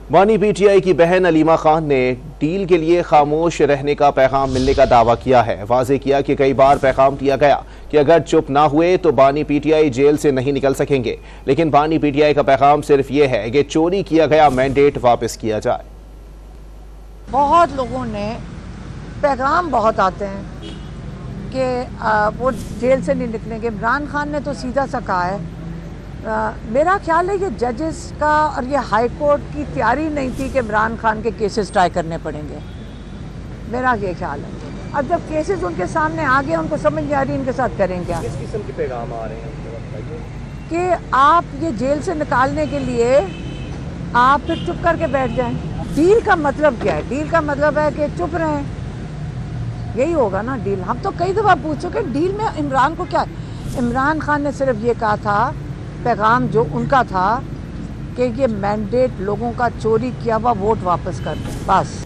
बानी पीटीआई की बहन अलीमा खान ने डील के लिए खामोश रहने का पैगाम मिलने का दावा किया है। वाजे किया कि कई बार पैगाम दिया गया कि अगर चुप ना हुए तो बानी पीटीआई जेल से नहीं निकल सकेंगे, लेकिन बानी पीटीआई का पैगाम सिर्फ ये है कि चोरी किया गया मैंडेट वापस किया जाए। बहुत लोगों ने पैगाम बहुत आते हैं कि वो जेल से नहीं निकलेंगे। इमरान खान ने तो सीधा सा कहा है। मेरा ख्याल है ये जजेस का और ये हाई कोर्ट की तैयारी नहीं थी कि इमरान खान के केसेस ट्राई करने पड़ेंगे। मेरा ये ख्याल है अब जब केसेस उनके सामने आ गए उनको समझ नहीं आ रही इनके साथ करें क्या। किस किस्म के पैगाम आ रहे हैं कि आप ये जेल से निकालने के लिए आप फिर चुप करके बैठ जाएं। डील का मतलब क्या है? डील का मतलब है कि चुप रहें, यही होगा ना डील। हम तो कई दफ़ा पूछ चुके डील में इमरान को क्या। इमरान खान ने सिर्फ ये कहा था, पैगाम जो उनका था कि ये मैंडेट लोगों का चोरी किया हुआ वोट वापस कर दें, बस।